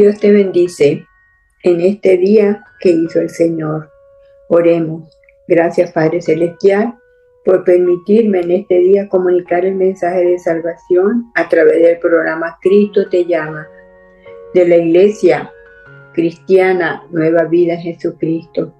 Dios te bendice en este día que hizo el Señor. Oremos. Gracias, Padre Celestial, por permitirme en este día comunicar el mensaje de salvación a través del programa Cristo te llama, de la Iglesia Cristiana Nueva Vida en Jesucristo.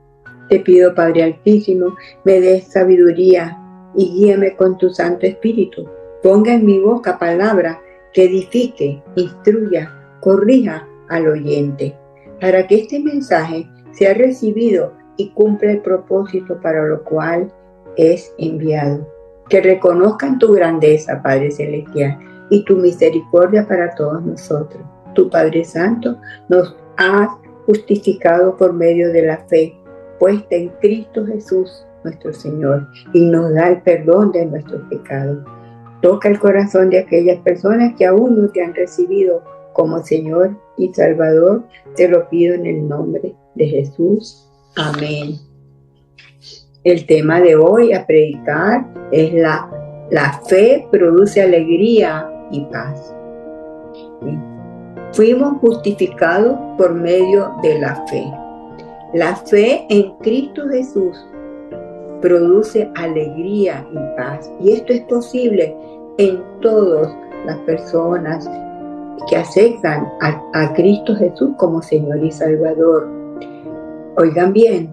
Te pido, Padre Altísimo, me des sabiduría y guíame con tu Santo Espíritu. Ponga en mi boca palabra que edifique, instruya, corrija al oyente, para que este mensaje sea recibido y cumpla el propósito para lo cual es enviado. Que reconozcan tu grandeza, Padre Celestial, y tu misericordia para todos nosotros. Tu Padre Santo nos has justificado por medio de la fe puesta en Cristo Jesús, nuestro Señor, y nos da el perdón de nuestros pecados. Toca el corazón de aquellas personas que aún no te han recibido como Señor y Salvador. Te lo pido en el nombre de Jesús. Amén. El tema de hoy a predicar es la fe produce alegría y paz. Fuimos justificados por medio de la fe. La fe en Cristo Jesús produce alegría y paz. Y esto es posible en todas las personas que aceptan a Cristo Jesús como Señor y Salvador. Oigan bien,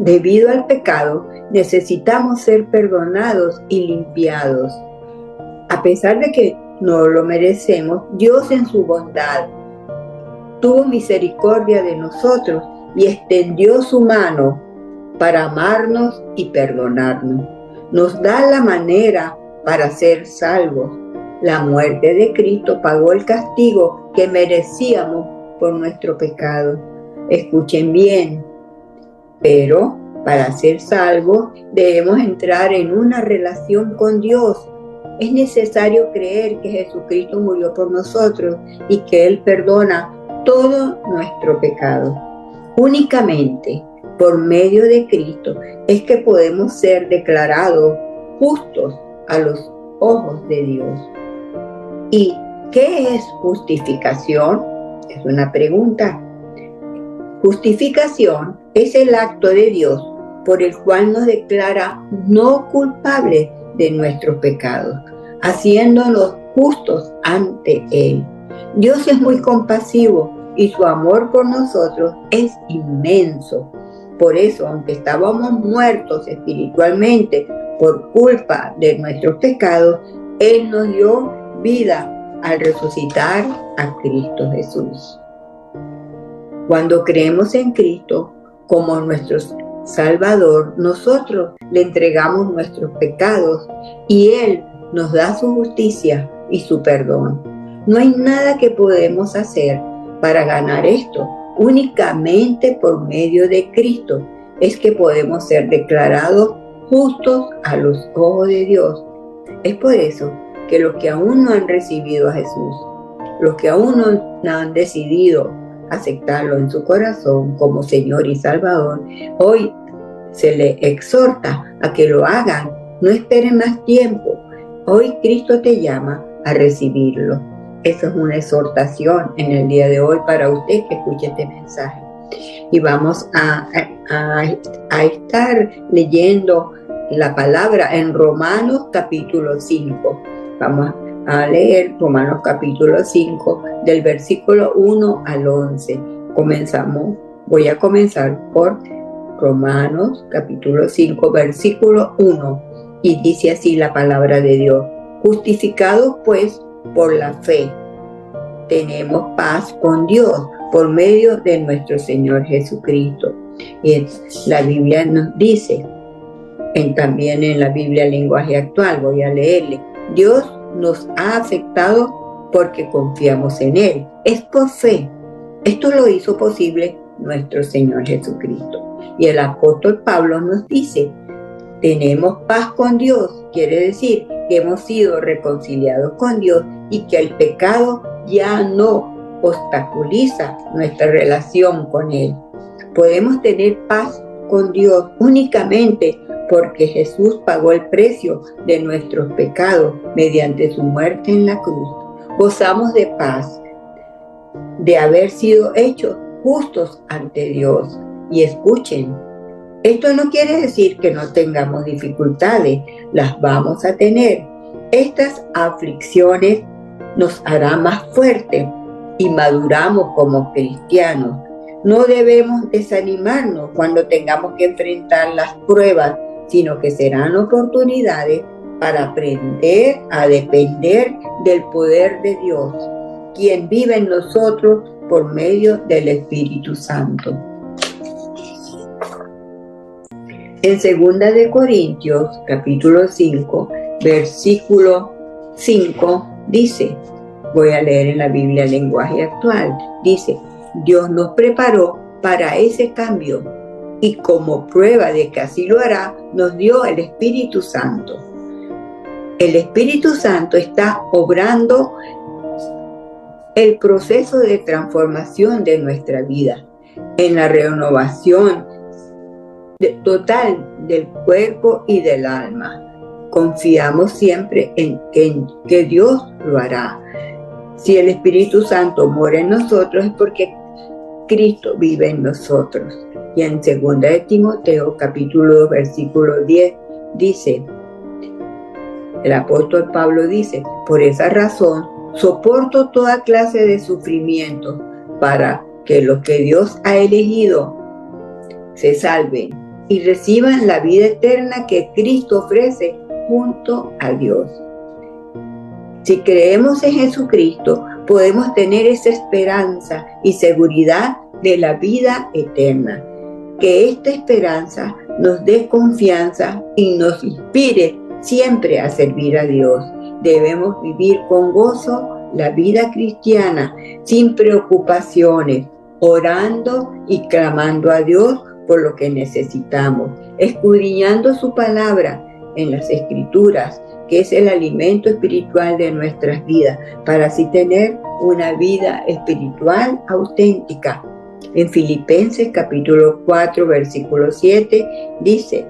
debido al pecado necesitamos ser perdonados y limpiados. A pesar de que no lo merecemos, Dios en su bondad tuvo misericordia de nosotros y extendió su mano para amarnos y perdonarnos. Nos da la manera para ser salvos. La muerte de Cristo pagó el castigo que merecíamos por nuestro pecado. Escuchen bien, pero para ser salvos debemos entrar en una relación con Dios. Es necesario creer que Jesucristo murió por nosotros y que Él perdona todo nuestro pecado. Únicamente por medio de Cristo es que podemos ser declarados justos a los ojos de Dios. ¿Y qué es justificación? Es una pregunta. Justificación es el acto de Dios por el cual nos declara no culpables de nuestros pecados, haciéndonos justos ante Él. Dios es muy compasivo y su amor por nosotros es inmenso. Por eso, aunque estábamos muertos espiritualmente por culpa de nuestros pecados, Él nos dio vida al resucitar a Cristo Jesús. Cuando creemos en Cristo como nuestro Salvador, nosotros le entregamos nuestros pecados y Él nos da su justicia y su perdón. No hay nada que podemos hacer para ganar esto. Únicamente por medio de Cristo es que podemos ser declarados justos a los ojos de Dios. Es por eso que los que aún no han recibido a Jesús, los que aún no han decidido aceptarlo en su corazón como Señor y Salvador, hoy se les exhorta a que lo hagan. No esperen más tiempo. Hoy Cristo te llama a recibirlo. Eso es una exhortación en el día de hoy para usted que escuche este mensaje. Y vamos a estar leyendo la palabra en Romanos capítulo 5. Vamos a leer Romanos capítulo 5 del versículo 1 al 11. Voy a comenzar por Romanos capítulo 5 versículo 1 y dice así la palabra de Dios: justificados pues por la fe, tenemos paz con Dios por medio de nuestro Señor Jesucristo. Y la Biblia nos dice, también en la Biblia lenguaje actual, voy a leerle: Dios nos ha aceptado porque confiamos en Él. Es por fe. Esto lo hizo posible nuestro Señor Jesucristo. Y el apóstol Pablo nos dice: tenemos paz con Dios. Quiere decir que hemos sido reconciliados con Dios y que el pecado ya no obstaculiza nuestra relación con Él. Podemos tener paz con Dios únicamente porque Jesús pagó el precio de nuestros pecados mediante su muerte en la cruz. Gozamos de paz de haber sido hechos justos ante Dios. Y escuchen, esto no quiere decir que no tengamos dificultades, las vamos a tener. Estas aflicciones nos harán más fuertes y maduramos como cristianos. No debemos desanimarnos cuando tengamos que enfrentar las pruebas, sino que serán oportunidades para aprender a depender del poder de Dios, quien vive en nosotros por medio del Espíritu Santo. En 2 de Corintios, capítulo 5, versículo 5, dice, voy a leer en la Biblia lenguaje actual, dice, Dios nos preparó para ese cambio y como prueba de que así lo hará, nos dio el Espíritu Santo. El Espíritu Santo está obrando el proceso de transformación de nuestra vida, en la renovación total del cuerpo y del alma. Confiamos siempre en que Dios lo hará. Si el Espíritu Santo mora en nosotros es porque Cristo vive en nosotros. Y en 2 de Timoteo, capítulo 2, versículo 10, dice, el apóstol Pablo dice, por esa razón soporto toda clase de sufrimiento para que los que Dios ha elegido se salven y reciban la vida eterna que Cristo ofrece junto a Dios. Si creemos en Jesucristo, podemos tener esa esperanza y seguridad de la vida eterna. Que esta esperanza nos dé confianza y nos inspire siempre a servir a Dios. Debemos vivir con gozo la vida cristiana, sin preocupaciones, orando y clamando a Dios por lo que necesitamos, escudriñando su palabra en las Escrituras, que es el alimento espiritual de nuestras vidas, para así tener una vida espiritual auténtica. En Filipenses capítulo 4, versículo 7, dice,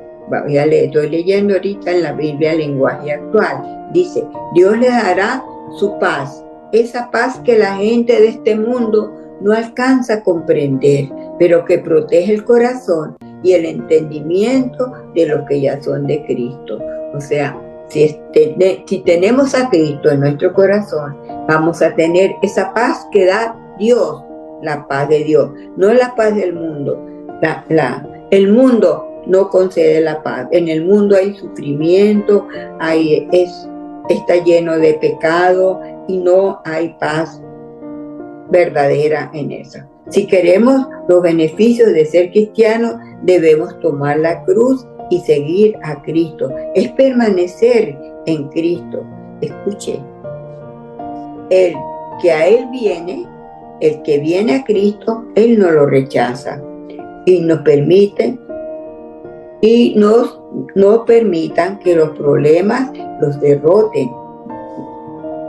estoy leyendo ahorita en la Biblia lenguaje actual, dice, Dios le dará su paz, esa paz que la gente de este mundo no alcanza a comprender, pero que protege el corazón y el entendimiento de los que ya son de Cristo. O sea, si tenemos a Cristo en nuestro corazón, vamos a tener esa paz que da Dios, la paz de Dios, no la paz del mundo. El mundo no concede la paz. En el mundo hay sufrimiento, está lleno de pecado y no hay paz verdadera en eso. Si queremos los beneficios de ser cristianos, debemos tomar la cruz y seguir a Cristo. Es permanecer en Cristo. Escuche, el que viene a Cristo, Él no lo rechaza y nos permite y no permitan que los problemas los derroten.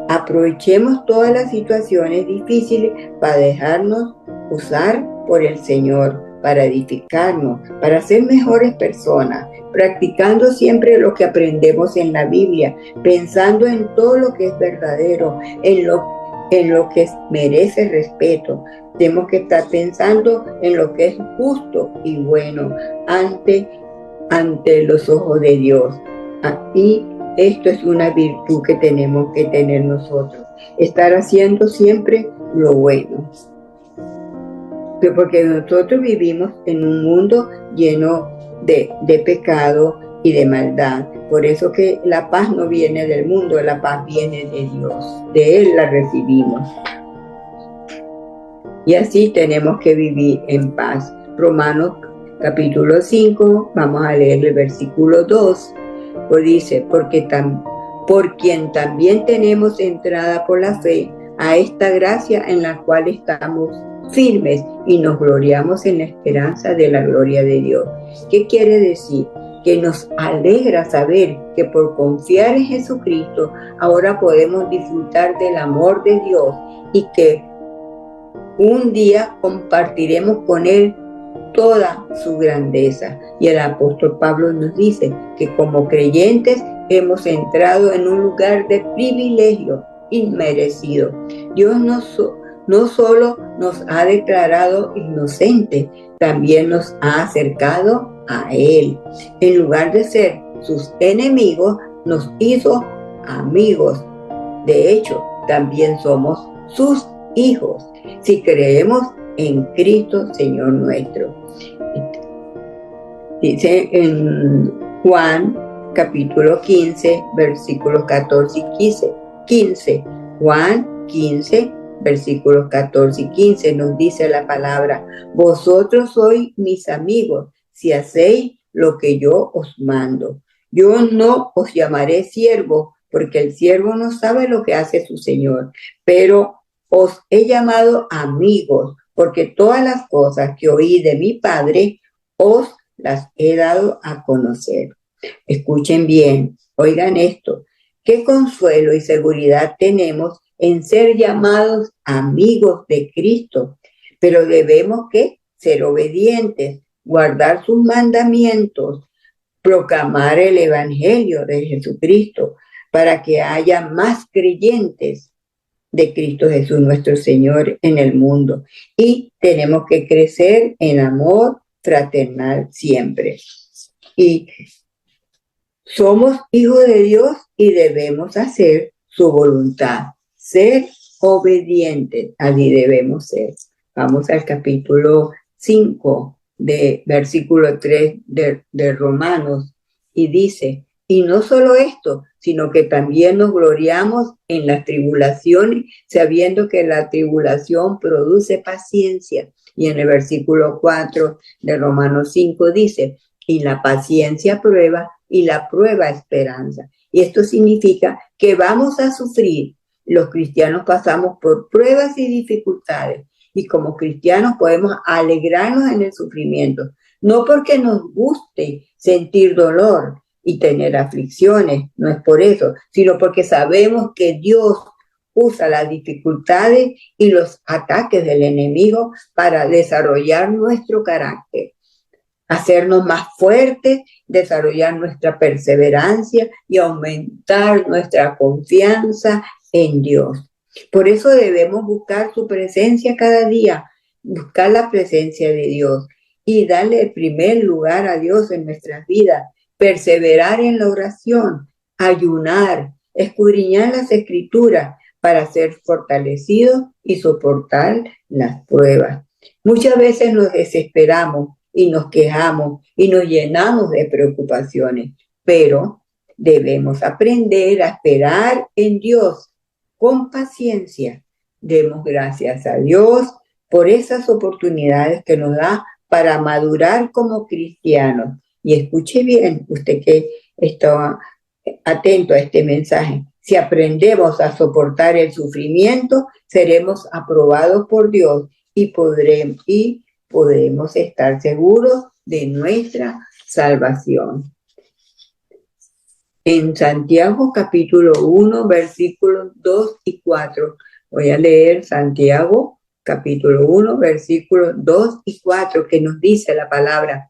Aprovechemos todas las situaciones difíciles para dejarnos usar por el Señor, para edificarnos, para ser mejores personas, practicando siempre lo que aprendemos en la Biblia, pensando en todo lo que es verdadero, en lo que merece respeto. Tenemos que estar pensando en lo que es justo y bueno ante los ojos de Dios. Y esto es una virtud que tenemos que tener nosotros, estar haciendo siempre lo bueno. Porque nosotros vivimos en un mundo lleno de pecado y de maldad. Por eso que la paz no viene del mundo, la paz viene de Dios. De Él la recibimos. Y así tenemos que vivir en paz. Romanos capítulo 5, vamos a leer el versículo 2. Pues dice, por quien también tenemos entrada por la fe a esta gracia en la cual estamos firmes y nos gloriamos en la esperanza de la gloria de Dios. ¿Qué quiere decir? Que nos alegra saber que por confiar en Jesucristo ahora podemos disfrutar del amor de Dios y que un día compartiremos con Él toda su grandeza. Y el apóstol Pablo nos dice que como creyentes hemos entrado en un lugar de privilegio inmerecido. Dios nos no solo nos ha declarado inocentes, también nos ha acercado a Él. En lugar de ser sus enemigos, nos hizo amigos. De hecho, también somos sus hijos, si creemos en Cristo, Señor nuestro. Dice en Juan capítulo 15, versículos 14 y 15. Juan 15, versículos 14 y 15 nos dice la palabra: vosotros sois mis amigos si hacéis lo que yo os mando. Yo no os llamaré siervos, porque el siervo no sabe lo que hace su señor, pero os he llamado amigos, porque todas las cosas que oí de mi Padre os las he dado a conocer. Escuchen bien, oigan esto: qué consuelo y seguridad tenemos en ser llamados amigos de Cristo, pero debemos ser obedientes, guardar sus mandamientos, proclamar el evangelio de Jesucristo, para que haya más creyentes de Cristo Jesús nuestro Señor en el mundo. Y tenemos que crecer en amor fraternal siempre. Y somos hijos de Dios y debemos hacer su voluntad, ser obedientes, así debemos ser. Vamos al capítulo 5, de versículo 3 de Romanos, y dice: y no solo esto, sino que también nos gloriamos en las tribulaciones, sabiendo que la tribulación produce paciencia. Y en el versículo 4 de Romanos 5 dice: y la paciencia prueba, y la prueba esperanza. Y esto significa que vamos a sufrir. Los cristianos pasamos por pruebas y dificultades, y como cristianos podemos alegrarnos en el sufrimiento, no porque nos guste sentir dolor y tener aflicciones, no es por eso, sino porque sabemos que Dios usa las dificultades y los ataques del enemigo para desarrollar nuestro carácter, hacernos más fuertes, desarrollar nuestra perseverancia y aumentar nuestra confianza en Dios. Por eso debemos buscar su presencia cada día, buscar la presencia de Dios y darle el primer lugar a Dios en nuestras vidas, perseverar en la oración, ayunar, escudriñar las Escrituras para ser fortalecidos y soportar las pruebas. Muchas veces nos desesperamos y nos quejamos y nos llenamos de preocupaciones, pero debemos aprender a esperar en Dios con paciencia. Demos gracias a Dios por esas oportunidades que nos da para madurar como cristianos. Y escuche bien, usted que está atento a este mensaje: si aprendemos a soportar el sufrimiento, seremos aprobados por Dios y podremos estar seguros de nuestra salvación. En Santiago capítulo 1, versículos 2 y 4. Voy a leer Santiago capítulo 1, versículos 2 y 4, que nos dice la palabra: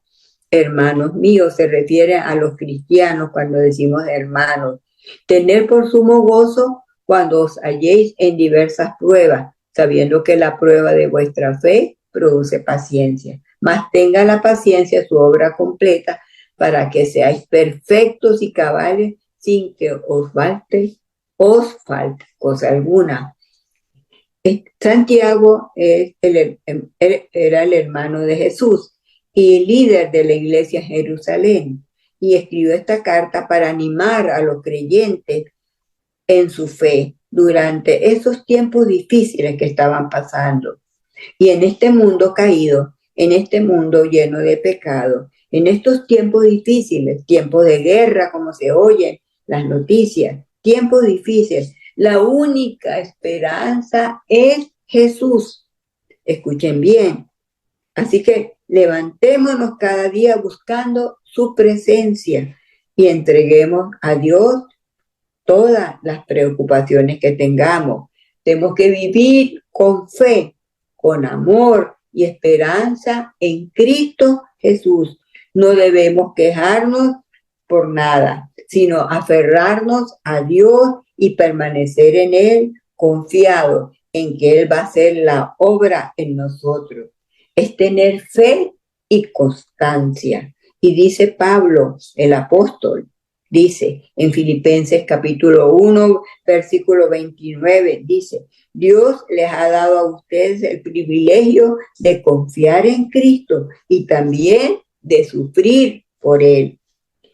hermanos míos, se refiere a los cristianos cuando decimos hermanos, tener por sumo gozo cuando os halléis en diversas pruebas, sabiendo que la prueba de vuestra fe produce paciencia. Mas tenga la paciencia su obra completa, para que seáis perfectos y cabales, sin que os falte cosa alguna. Santiago era el hermano de Jesús y líder de la iglesia en Jerusalén, y escribió esta carta para animar a los creyentes en su fe durante esos tiempos difíciles que estaban pasando. Y en este mundo caído, en este mundo lleno de pecado, en estos tiempos difíciles, tiempos de guerra, como se oyen las noticias, tiempos difíciles, la única esperanza es Jesús. Escuchen bien. Así que levantémonos cada día buscando su presencia y entreguemos a Dios todas las preocupaciones que tengamos. Tenemos que vivir con fe, con amor y esperanza en Cristo Jesús. No debemos quejarnos por nada, sino aferrarnos a Dios y permanecer en Él confiados en que Él va a hacer la obra en nosotros. Es tener fe y constancia. Y dice Pablo, el apóstol, dice en Filipenses capítulo 1, versículo 29, dice, Dios les ha dado a ustedes el privilegio de confiar en Cristo y también de sufrir por Él.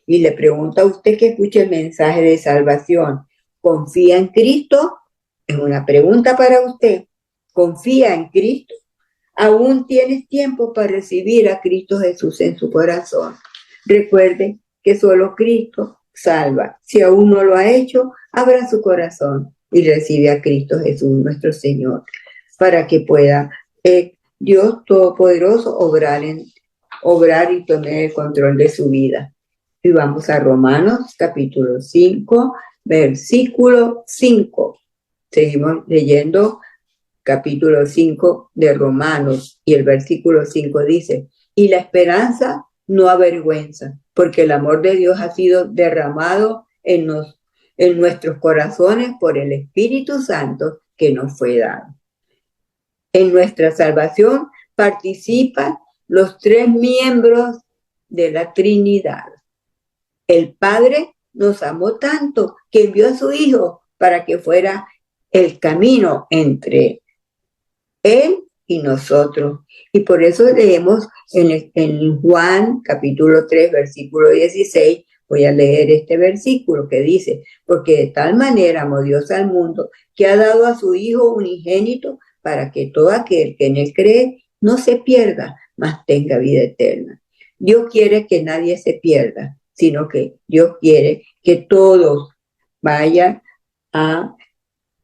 Y le pregunto a usted que escuche el mensaje de salvación, ¿confía en Cristo? Es una pregunta para usted. ¿Confía en Cristo? Aún tienes tiempo para recibir a Cristo Jesús en su corazón. Recuerde que solo Cristo salva. Si aún no lo ha hecho, abra su corazón y recibe a Cristo Jesús, nuestro Señor, para que pueda Dios Todopoderoso obrar y tomar el control de su vida. Y vamos a Romanos capítulo 5, versículo 5. Seguimos leyendo capítulo 5 de Romanos y el versículo 5 dice, y la esperanza no avergüenza, porque el amor de Dios ha sido derramado en nuestros corazones por el Espíritu Santo que nos fue dado. En nuestra salvación participan los tres miembros de la Trinidad. El Padre nos amó tanto que envió a su Hijo para que fuera el camino entre Él y nosotros. Y por eso leemos en Juan capítulo 3, versículo 16, voy a leer este versículo que dice, porque de tal manera amó Dios al mundo que ha dado a su Hijo unigénito para que todo aquel que en Él cree no se pierda, mas tenga vida eterna. Dios quiere que nadie se pierda, sino que Dios quiere que todos vayan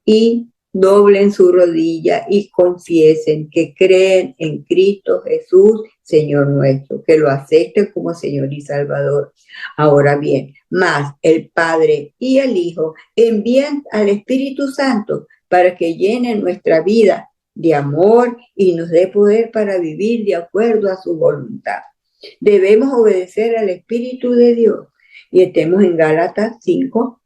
y doblen su rodilla y confiesen que creen en Cristo Jesús, Señor nuestro, que lo acepten como Señor y Salvador. Ahora bien, más el Padre y el Hijo envían al Espíritu Santo para que llene nuestra vida de amor y nos dé poder para vivir de acuerdo a su voluntad. Debemos obedecer al Espíritu de Dios. Y estemos en Gálatas 5,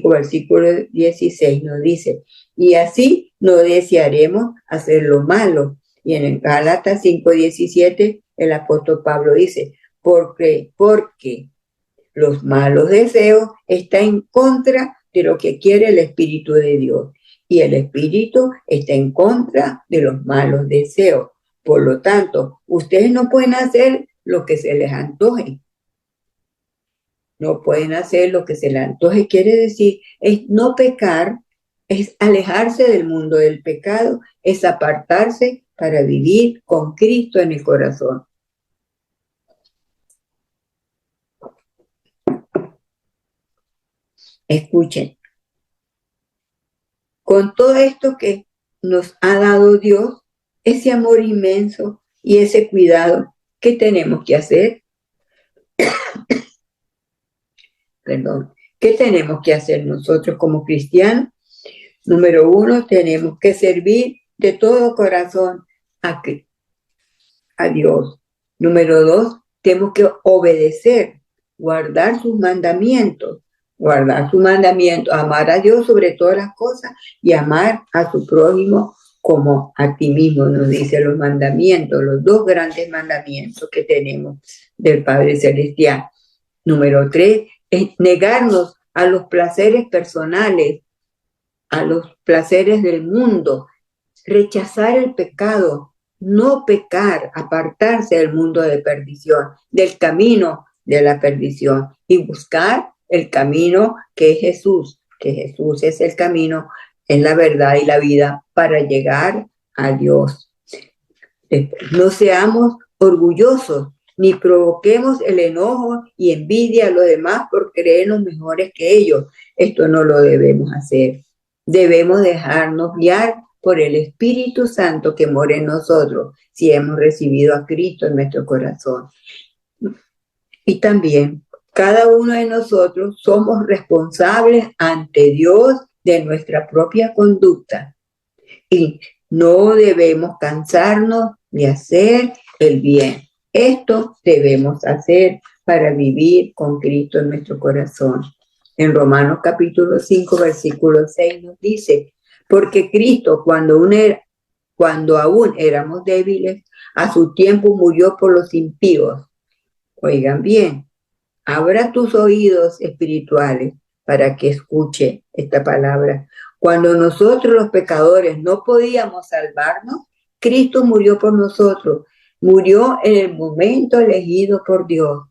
versículo 16 nos dice, y así no desearemos hacer lo malo. Y en Gálatas 5:17 el apóstol Pablo dice, porque los malos deseos están en contra de lo que quiere el Espíritu de Dios. Y el Espíritu está en contra de los malos deseos. Por lo tanto, ustedes no pueden hacer lo que se les antoje. No pueden hacer lo que se les antoje. Quiere decir, es no pecar, es alejarse del mundo del pecado, es apartarse para vivir con Cristo en el corazón. Escuchen. Con todo esto que nos ha dado Dios, ese amor inmenso y ese cuidado, ¿qué tenemos que hacer? ¿Qué tenemos que hacer nosotros como cristianos? Número 1, tenemos que servir de todo corazón a Dios. Número 2, tenemos que obedecer, guardar sus mandamientos, amar a Dios sobre todas las cosas y amar a su prójimo como a ti mismo, nos dice los mandamientos, los dos grandes mandamientos que tenemos del Padre Celestial. Número 3, es negarnos a los placeres personales, a los placeres del mundo, rechazar el pecado, no pecar, apartarse del mundo de perdición, del camino de la perdición y buscar el camino que es Jesús, que Jesús es el camino, es la verdad y la vida para llegar a Dios. No seamos orgullosos, ni provoquemos el enojo y envidia a los demás por creernos mejores que ellos. Esto no lo debemos hacer. Debemos dejarnos guiar por el Espíritu Santo que mora en nosotros, si hemos recibido a Cristo en nuestro corazón. Y también, cada uno de nosotros somos responsables ante Dios de nuestra propia conducta. Y no debemos cansarnos de hacer el bien. Esto debemos hacer para vivir con Cristo en nuestro corazón. En Romanos capítulo 5, versículo 6 nos dice, Porque Cristo, cuando aún éramos débiles, a su tiempo murió por los impíos. Oigan bien, abra tus oídos espirituales para que escuche esta palabra. Cuando nosotros los pecadores no podíamos salvarnos, Cristo murió por nosotros. Murió en el momento elegido por Dios.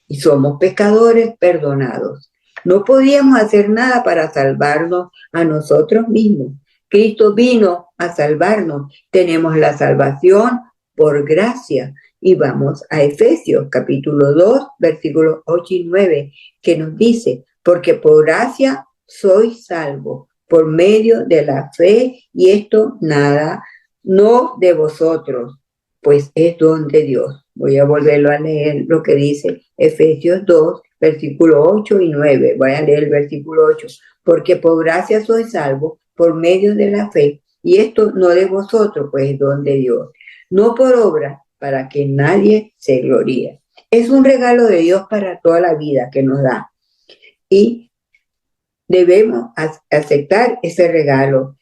Y somos pecadores perdonados. No podíamos hacer nada para salvarnos a nosotros mismos. Cristo vino a salvarnos. Tenemos la salvación por gracia. Y vamos a Efesios capítulo 2, versículos 8 y 9, que nos dice, porque por gracia sois salvos, por medio de la fe, y esto nada, no de vosotros, pues es don de Dios. Voy a volverlo a leer lo que dice Efesios 2, versículo 8 y 9. Voy a leer el versículo 8. Porque por gracia sois salvos, por medio de la fe, y esto no de vosotros, pues es don de Dios. No por obra, para que nadie se gloríe. Es un regalo de Dios para toda la vida que nos da. Y debemos aceptar ese regalo.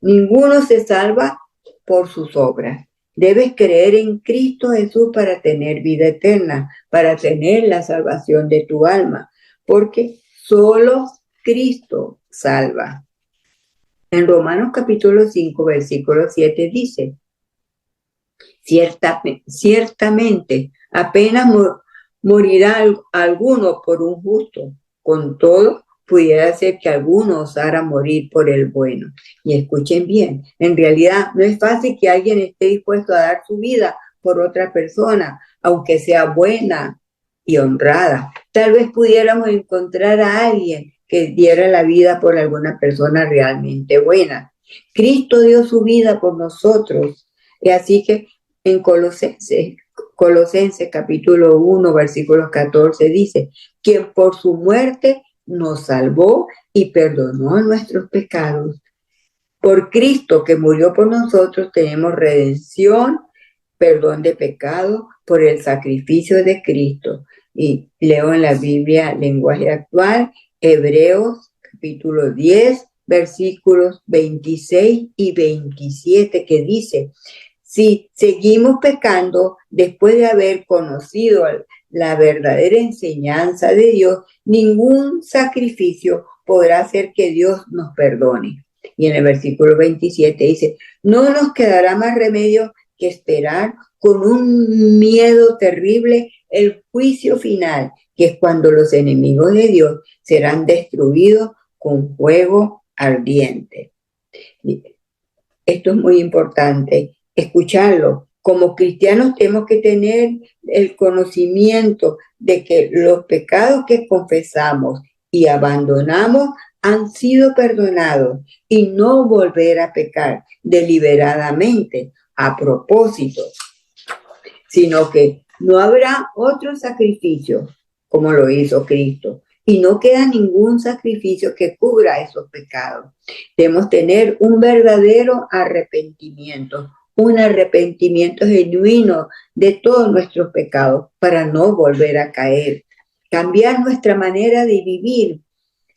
Ninguno se salva por sus obras. Debes creer en Cristo Jesús para tener vida eterna, para tener la salvación de tu alma, porque solo Cristo salva. En Romanos capítulo 5, versículo 7 dice, ciertamente apenas morirá alguno por un justo, con todo pudiera ser que alguno osara morir por el bueno. Y escuchen bien, en realidad no es fácil que alguien esté dispuesto a dar su vida por otra persona, aunque sea buena y honrada. Tal vez pudiéramos encontrar a alguien que diera la vida por alguna persona realmente buena. Cristo dio su vida por nosotros, y así que en Colosenses capítulo 1, versículos 14 dice, quien por su muerte nos salvó y perdonó nuestros pecados. Por Cristo que murió por nosotros tenemos redención, perdón de pecado por el sacrificio de Cristo. Y leo en la Biblia lenguaje actual, Hebreos capítulo 10, versículos 26 y 27, que dice, si seguimos pecando después de haber conocido la verdadera enseñanza de Dios, ningún sacrificio podrá hacer que Dios nos perdone. Y en el versículo 27 dice, no nos quedará más remedio que esperar con un miedo terrible el juicio final, que es cuando los enemigos de Dios serán destruidos con fuego ardiente. Esto es muy importante, escucharlo. Como cristianos tenemos que tener el conocimiento de que los pecados que confesamos y abandonamos han sido perdonados y no volver a pecar deliberadamente a propósito, sino que no habrá otro sacrificio como lo hizo Cristo y no queda ningún sacrificio que cubra esos pecados. Debemos tener un verdadero arrepentimiento, un arrepentimiento genuino de todos nuestros pecados para no volver a caer, cambiar nuestra manera de vivir,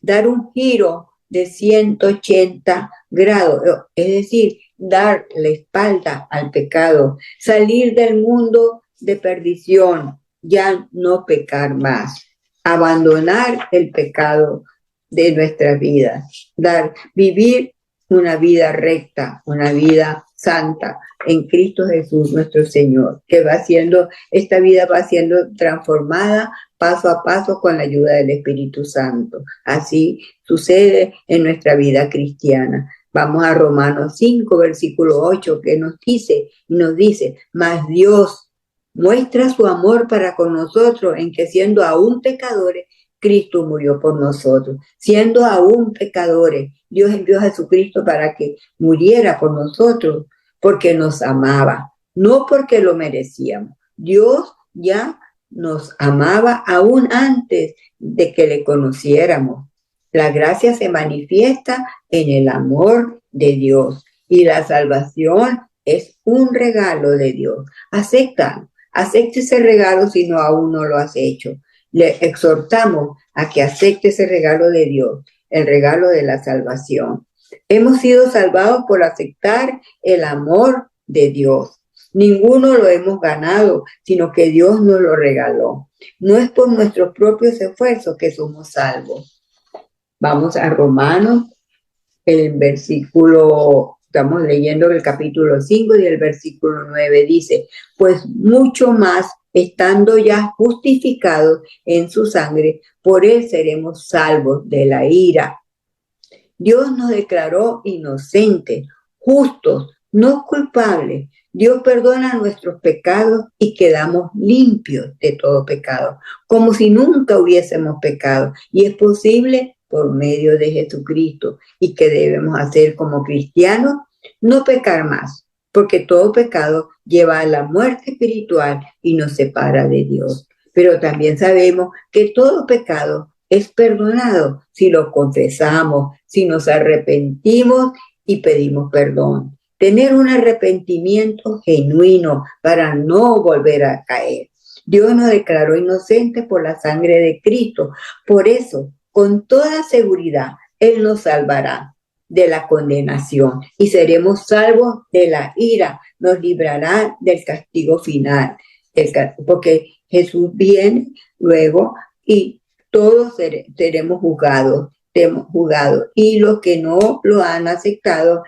dar un giro de 180 grados, es decir, dar la espalda al pecado, salir del mundo de perdición, ya no pecar más, abandonar el pecado de nuestra vida, vivir una vida recta, una vida santa en Cristo Jesús nuestro Señor, que esta vida va siendo transformada paso a paso con la ayuda del Espíritu Santo. Así sucede en nuestra vida cristiana. Vamos a Romanos 5, versículo 8, que nos dice, mas Dios muestra su amor para con nosotros en que siendo aún pecadores, Cristo murió por nosotros. Siendo aún pecadores, Dios envió a Jesucristo para que muriera por nosotros, porque nos amaba, no porque lo merecíamos. Dios ya nos amaba aún antes de que le conociéramos. La gracia se manifiesta en el amor de Dios y la salvación es un regalo de Dios. Acepta ese regalo si aún no lo has hecho. Le exhortamos a que acepte ese regalo de Dios, el regalo de la salvación. Hemos sido salvados por aceptar el amor de Dios. Ninguno lo hemos ganado, sino que Dios nos lo regaló. No es por nuestros propios esfuerzos que somos salvos. Vamos a Romanos, el versículo, estamos leyendo el capítulo 5 y el versículo 9 dice, pues mucho más, estando ya justificados en su sangre, por él seremos salvos de la ira. Dios nos declaró inocentes, justos, no culpables. Dios perdona nuestros pecados y quedamos limpios de todo pecado, como si nunca hubiésemos pecado. Y es posible por medio de Jesucristo. ¿Y qué debemos hacer como cristianos? No pecar más, porque todo pecado lleva a la muerte espiritual y nos separa de Dios. Pero también sabemos que todo pecado es perdonado si lo confesamos, si nos arrepentimos y pedimos perdón. Tener un arrepentimiento genuino para no volver a caer. Dios nos declaró inocentes por la sangre de Cristo. Por eso, con toda seguridad, Él nos salvará de la condenación y seremos salvos de la ira. Nos librará del castigo final. Porque Jesús viene luego y todos seremos juzgados, y los que no lo han aceptado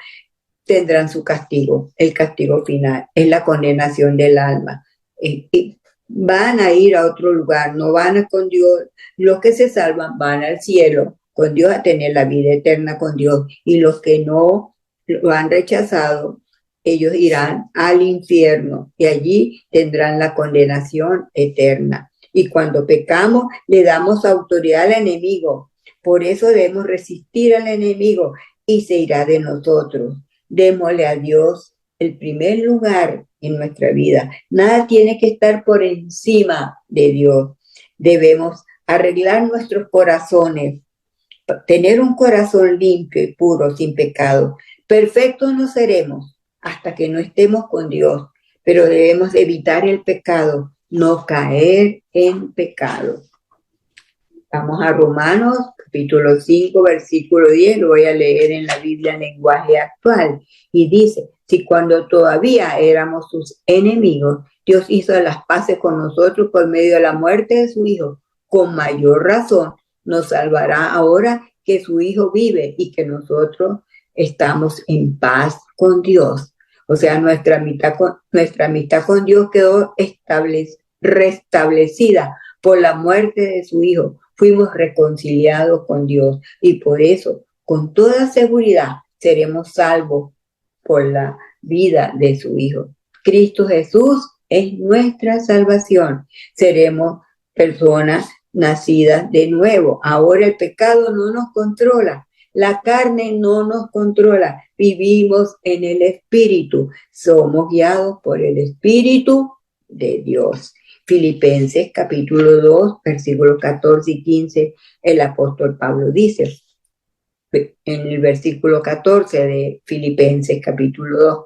tendrán su castigo, el castigo final, es la condenación del alma. Y van a ir a otro lugar, no van a con Dios. Los que se salvan van al cielo con Dios a tener la vida eterna con Dios, y los que no lo han rechazado, ellos irán al infierno y allí tendrán la condenación eterna. Y cuando pecamos, le damos autoridad al enemigo. Por eso debemos resistir al enemigo y se irá de nosotros. Démosle a Dios el primer lugar en nuestra vida. Nada tiene que estar por encima de Dios. Debemos arreglar nuestros corazones, tener un corazón limpio y puro, sin pecado. Perfectos no seremos hasta que no estemos con Dios, pero debemos evitar el pecado, no caer en pecado. Vamos a Romanos, capítulo 5, versículo 10, lo voy a leer en la Biblia en lenguaje actual, y dice, si cuando todavía éramos sus enemigos, Dios hizo las paces con nosotros por medio de la muerte de su Hijo, con mayor razón nos salvará ahora que su Hijo vive y que nosotros estamos en paz con Dios. O sea, nuestra amistad con Dios quedó restablecida por la muerte de su Hijo. Fuimos reconciliados con Dios y por eso, con toda seguridad, seremos salvos por la vida de su Hijo. Cristo Jesús es nuestra salvación. Seremos personas nacidas de nuevo. Ahora el pecado no nos controla. La carne no nos controla. Vivimos en el Espíritu. Somos guiados por el Espíritu de Dios. Filipenses capítulo 2, versículos 14 y 15, el apóstol Pablo dice, en el versículo 14 de Filipenses capítulo 2,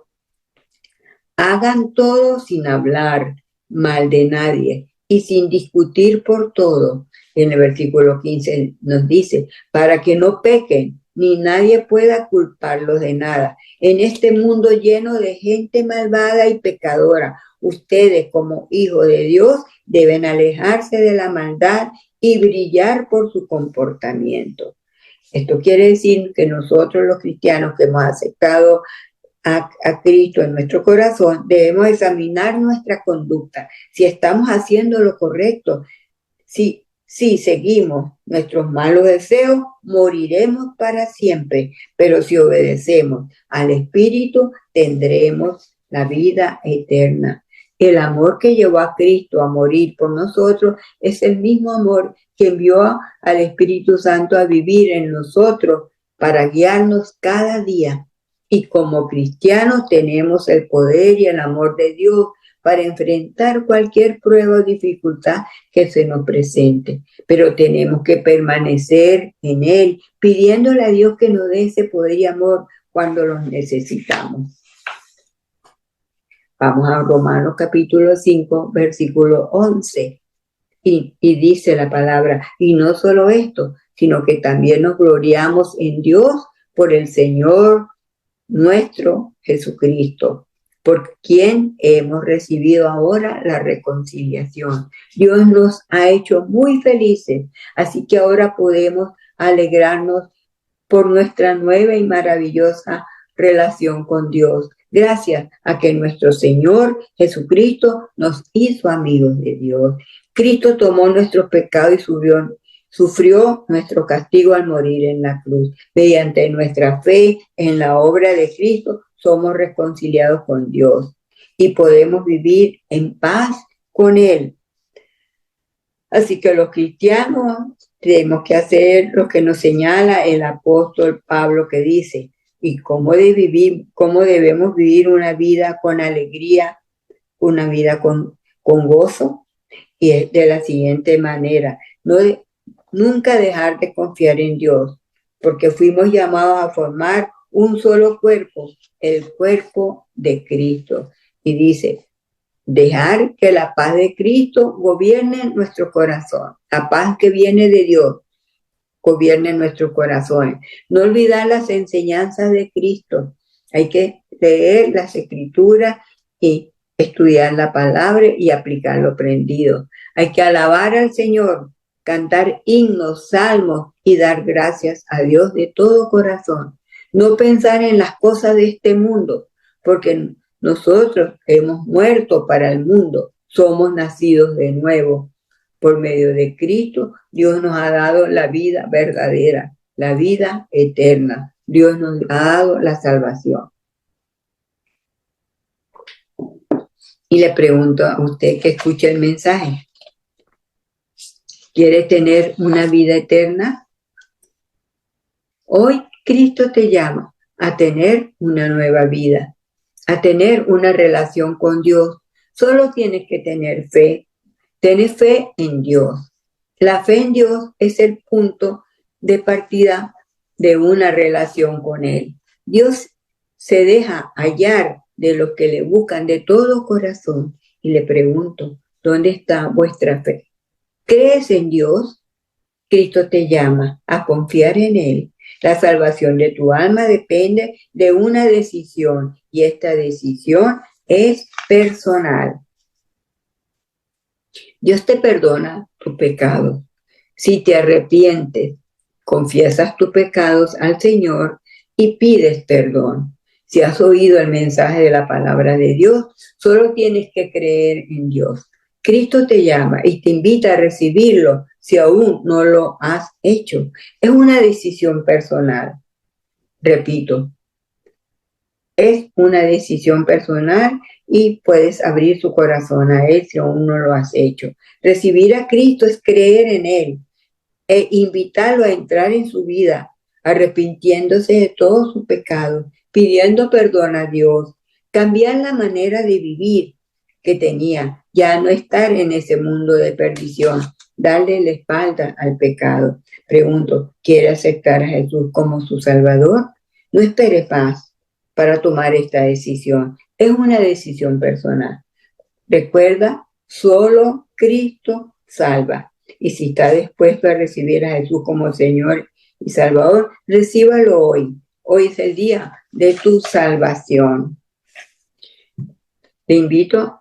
hagan todo sin hablar mal de nadie y sin discutir por todo. En el versículo 15 nos dice, para que no pequen, ni nadie pueda culparlos de nada. En este mundo lleno de gente malvada y pecadora, ustedes como hijos de Dios deben alejarse de la maldad y brillar por su comportamiento. Esto quiere decir que nosotros los cristianos que hemos aceptado a Cristo en nuestro corazón, debemos examinar nuestra conducta, si estamos haciendo lo correcto. Si seguimos nuestros malos deseos, moriremos para siempre, pero si obedecemos al Espíritu, tendremos la vida eterna. El amor que llevó a Cristo a morir por nosotros es el mismo amor que envió al Espíritu Santo a vivir en nosotros para guiarnos cada día. Y como cristianos tenemos el poder y el amor de Dios para enfrentar cualquier prueba o dificultad que se nos presente. Pero tenemos que permanecer en Él, pidiéndole a Dios que nos dé ese poder y amor cuando los necesitamos. Vamos a Romanos capítulo 5, versículo 11. Y dice la palabra, y no solo esto, sino que también nos gloriamos en Dios por el Señor nuestro Jesucristo, por quien hemos recibido ahora la reconciliación. Dios nos ha hecho muy felices, así que ahora podemos alegrarnos por nuestra nueva y maravillosa relación con Dios, gracias a que nuestro Señor Jesucristo nos hizo amigos de Dios. Cristo tomó nuestros pecados y sufrió nuestro castigo al morir en la cruz. Mediante nuestra fe en la obra de Cristo, somos reconciliados con Dios y podemos vivir en paz con Él. Así que los cristianos tenemos que hacer lo que nos señala el apóstol Pablo, que dice, y cómo debemos vivir una vida con alegría, una vida con gozo, y es de la siguiente manera: nunca dejar de confiar en Dios, porque fuimos llamados a formar un solo cuerpo, el cuerpo de Cristo. Y dice, dejar que la paz de Cristo gobierne nuestro corazón, la paz que viene de Dios gobierne nuestro corazón. No olvidar las enseñanzas de Cristo. Hay que leer las Escrituras y estudiar la palabra y aplicar lo aprendido. Hay que alabar al Señor, cantar himnos, salmos y dar gracias a Dios de todo corazón. No pensar en las cosas de este mundo, porque nosotros hemos muerto para el mundo, somos nacidos de nuevo. Por medio de Cristo, Dios nos ha dado la vida verdadera, la vida eterna. Dios nos ha dado la salvación. Y le pregunto a usted que escuche el mensaje, ¿quiere tener una vida eterna? Hoy Cristo te llama a tener una nueva vida, a tener una relación con Dios. Solo tienes que tener fe. Ten fe en Dios. La fe en Dios es el punto de partida de una relación con Él. Dios se deja hallar de los que le buscan de todo corazón. Y le pregunto, ¿dónde está vuestra fe? ¿Crees en Dios? Cristo te llama a confiar en Él. La salvación de tu alma depende de una decisión, y esta decisión es personal. Dios te perdona tus pecados. Si te arrepientes, confiesas tus pecados al Señor y pides perdón. Si has oído el mensaje de la palabra de Dios, solo tienes que creer en Dios. Cristo te llama y te invita a recibirlo si aún no lo has hecho. Es una decisión personal. Repito, es una decisión personal y puedes abrir tu corazón a Él si aún no lo has hecho. Recibir a Cristo es creer en Él e invitarlo a entrar en su vida, arrepintiéndose de todos sus pecados, pidiendo perdón a Dios, cambiar la manera de vivir que tenía, ya no estar en ese mundo de perdición, darle la espalda al pecado. Pregunto, ¿quiere aceptar a Jesús como su Salvador? No espere más para tomar esta decisión. Es una decisión personal. Recuerda, solo Cristo salva. Y si está dispuesto a recibir a Jesús como Señor y Salvador, recíbalo hoy. Hoy es el día de tu salvación. Te invito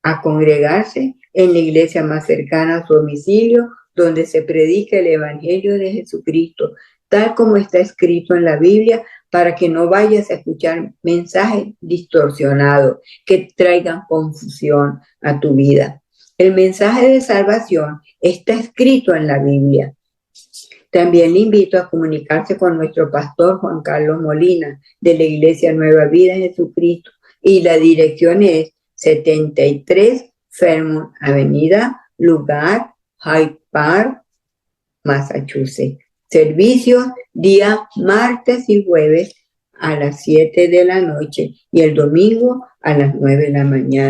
a congregarse en la iglesia más cercana a su domicilio, donde se predica el Evangelio de Jesucristo, tal como está escrito en la Biblia, para que no vayas a escuchar mensajes distorsionados que traigan confusión a tu vida. El mensaje de salvación está escrito en la Biblia. También le invito a comunicarse con nuestro pastor Juan Carlos Molina, de la Iglesia Nueva Vida en Jesucristo, y la dirección es 73 Fairmont Avenida, lugar Hyde Park, Massachusetts. Servicios día martes y jueves a las 7 de la noche y el domingo a las 9 de la mañana.